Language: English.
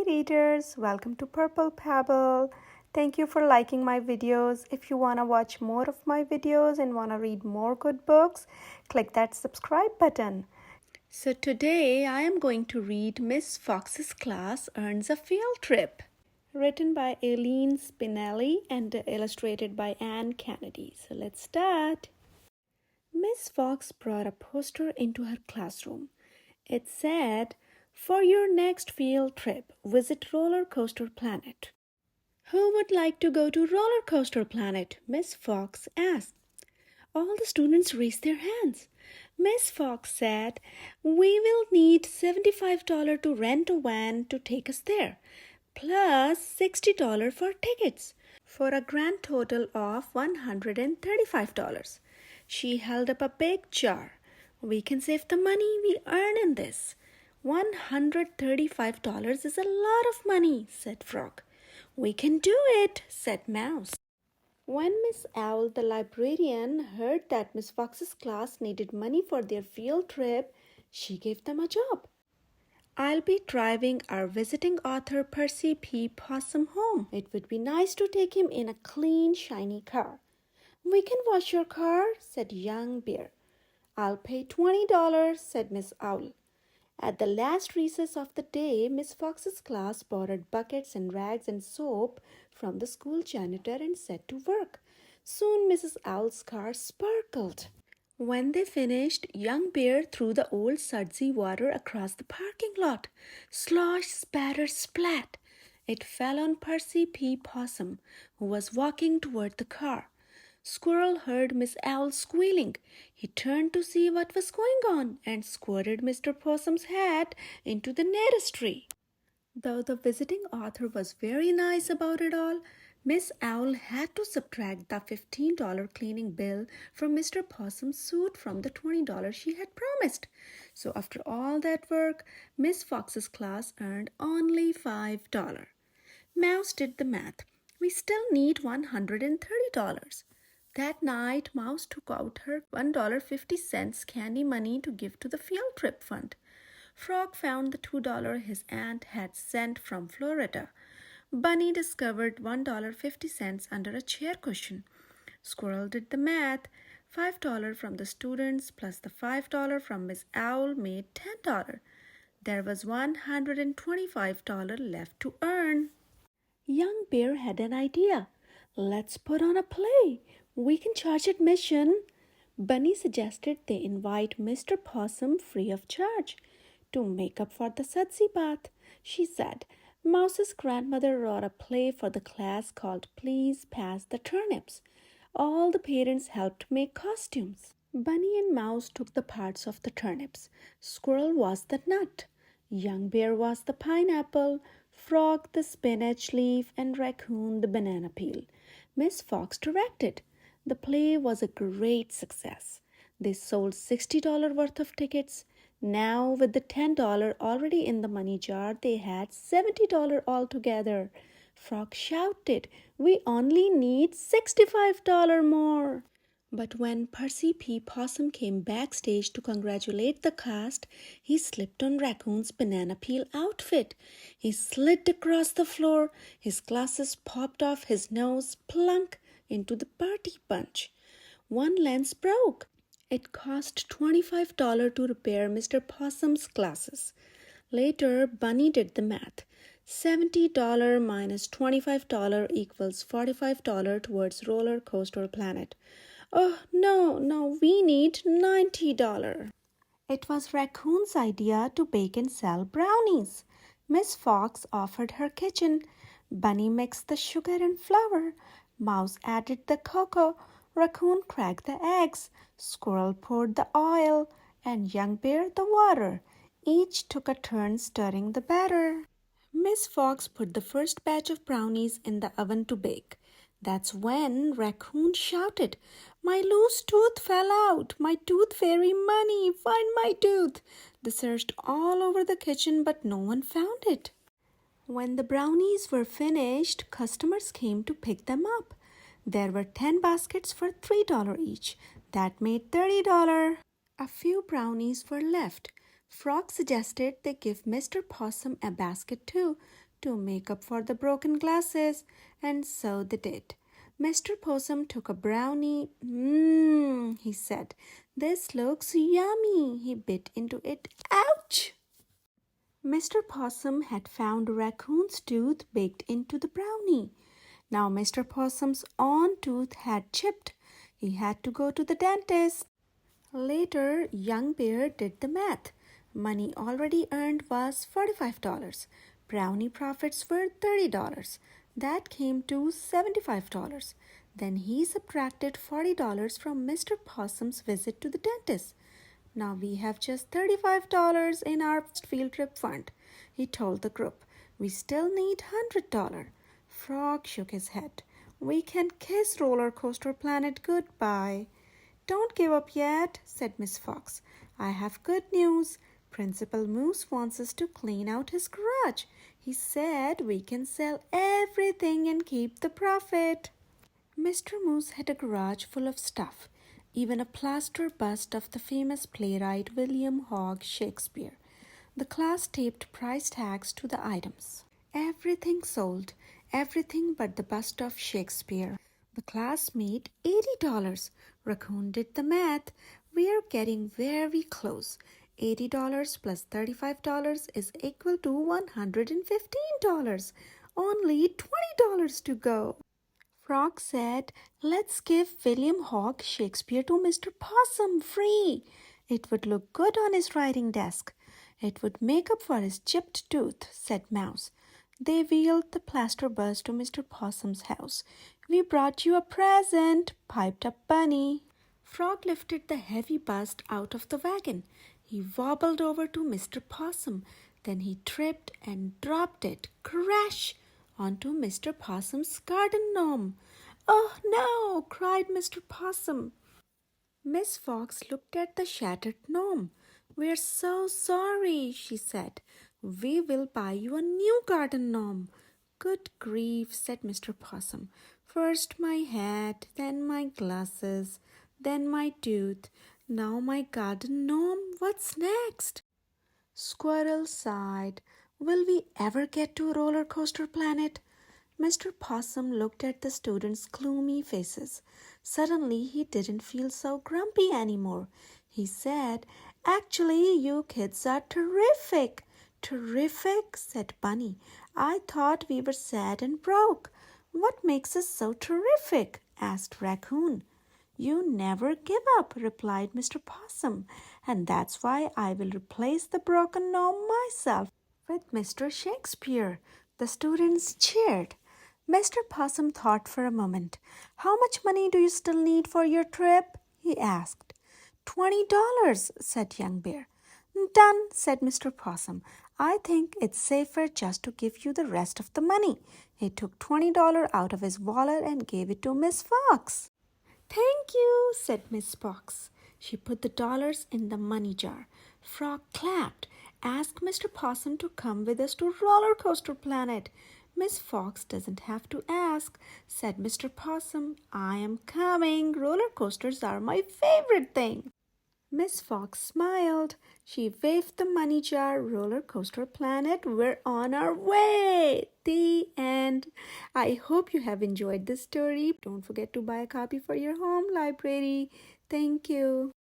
Hey readers, welcome to Purple Pebble. Thank you for liking my videos. If you want to watch more of my videos and want to read more good books, click that subscribe button. So today I am going to read Miss Fox's Class Earns a Field Trip, written by Eileen Spinelli and illustrated by Anne Kennedy. So let's start. Miss Fox brought a poster into her classroom. It said, "For your next field trip, visit Roller Coaster Planet." "Who would like to go to Roller Coaster Planet?" Miss Fox asked. All the students raised their hands. Miss Fox said, "We will need $75 to rent a van to take us there, plus $60 for tickets, for a grand total of $135. She held up a big jar. "We can save the money we earn in this." $135 is a lot of money, said Frog. "We can do it," said Mouse. When Miss Owl, the librarian, heard that Miss Fox's class needed money for their field trip, she gave them a job. "I'll be driving our visiting author Percy P. Possum home. It would be nice to take him in a clean, shiny car." "We can wash your car," said Young Bear. "I'll pay $20, said Miss Owl. At the last recess of the day, Miss Fox's class borrowed buckets and rags and soap from the school janitor and set to work. Soon Mrs. Owl's car sparkled. When they finished, Young Bear threw the old sudsy water across the parking lot. Slosh, spatter, splat! It fell on Percy P. Possum, who was walking toward the car. Squirrel heard Miss Owl squealing. He turned to see what was going on and squirted Mr. Possum's hat into the nearest tree. Though the visiting author was very nice about it all, Miss Owl had to subtract the $15 cleaning bill from Mr. Possum's suit from the $20 she had promised. So after all that work, Miss Fox's class earned only $5. Mouse did the math. "We still need $130. That night, Mouse took out her $1.50 candy money to give to the field trip fund. Frog found the $2 his aunt had sent from Florida. Bunny discovered $1.50 under a chair cushion. Squirrel did the math. $5 from the students plus the $5 from Miss Owl made $10. There was $125 left to earn. Young Bear had an idea. "Let's put on a play. We can charge admission." Bunny suggested they invite Mr. Possum free of charge. "To make up for the sudsy bath," she said, "Mouse's grandmother wrote a play for the class called Please Pass the Turnips." All the parents helped make costumes. Bunny and Mouse took the parts of the turnips. Squirrel was the nut. Young Bear was the pineapple, Frog the spinach leaf, and Raccoon the banana peel. Miss Fox directed. The play was a great success. They sold $60 worth of tickets. Now, with the $10 already in the money jar, they had $70 altogether. Frog shouted, "We only need $65 more." But when Percy P. Possum came backstage to congratulate the cast, he slipped on Raccoon's banana peel outfit. He slid across the floor. His glasses popped off his nose, plunk, into the party bunch. One lens broke. It cost $25 to repair Mr. Possum's glasses. Later, Bunny did the math. $70 minus $25 equals $45 towards Roller Coaster Planet. "Oh, no, we need $90. It was Raccoon's idea to bake and sell brownies. Miss Fox offered her kitchen. Bunny mixed the sugar and flour. Mouse added the cocoa. Raccoon cracked the eggs. Squirrel poured the oil. And Young Bear the water. Each took a turn stirring the batter. Miss Fox put the first batch of brownies in the oven to bake. That's when Raccoon shouted, "My loose tooth fell out! My tooth fairy money! Find my tooth!" They searched all over the kitchen, but no one found it. When the brownies were finished, customers came to pick them up. There were 10 baskets for $3 each. That made $30. A few brownies were left. Frog suggested they give Mr. Possum a basket too. to make up for the broken glasses, and so they did. Mr. Possum took a brownie. Mmm, he said. This looks yummy. He bit into it. Ouch! Mr. Possum had found a raccoon's tooth baked into the brownie. Now Mr. Possum's own tooth had chipped. He had to go to the dentist. Later, young Bear did the math. Money already earned was $45. Brownie profits were $30. That came to $75. Then he subtracted $40 from Mr. Possum's visit to the dentist. Now we have just $35 in our field trip fund, he told the group. We still need $100. Frog shook his head. We can kiss Roller Coaster Planet goodbye. Don't give up yet, said Miss Fox. I have good news. Principal Moose wants us to clean out his garage. He said we can sell everything and keep the profit. Mr. Moose had a garage full of stuff, even a plaster bust of the famous playwright William Hogg Shakespeare. The class taped price tags to the items. Everything sold, everything but the bust of Shakespeare. The class made $80. Raccoon did the math. We are getting very close. $80 plus $35 is equal to $115. Only $20 to go. Frog said, let's give William Hogg Shakespeare to Mr. Possum free. It would look good on his writing desk. It would make up for his chipped tooth, said Mouse. They wheeled the plaster bust to Mr. Possum's house. We brought you a present, piped up Bunny. Frog lifted the heavy bust out of the wagon. He wobbled over to Mr. Possum. Then he tripped and dropped it, crash, onto Mr. Possum's garden gnome. Oh no, cried Mr. Possum. Miss Fox looked at the shattered gnome. We're so sorry, she said. We will buy you a new garden gnome. Good grief, said Mr. Possum. First my hat, then my glasses, then my tooth. Now my garden gnome. What's next? Squirrel sighed. Will we ever get to Roller Coaster Planet? Mr. Possum looked at the students' gloomy faces. Suddenly, he didn't feel so grumpy anymore. He said, actually, you kids are terrific. Terrific, said Bunny. I thought we were sad and broke. What makes us so terrific? Asked Raccoon. You never give up, replied Mr. Possum, and that's why I will replace the broken gnome myself with Mr. Shakespeare. The students cheered. Mr. Possum thought for a moment. How much money do you still need for your trip? He asked. $20, said Young Bear. Done, said Mr. Possum. I think it's safer just to give you the rest of the money. He took $20 out of his wallet and gave it to Miss Fox. Thank you, said Miss Fox. She put the dollars in the money jar. Frog clapped. Ask Mr. Possum to come with us to Roller Coaster Planet. Miss Fox doesn't have to ask, said Mr. Possum. I am coming. Roller coasters are my favorite thing. Miss Fox smiled. She waved the money jar. Roller Coaster Planet, we're on our way. The end. I hope you have enjoyed this story. Don't forget to buy a copy for your home library. Thank you.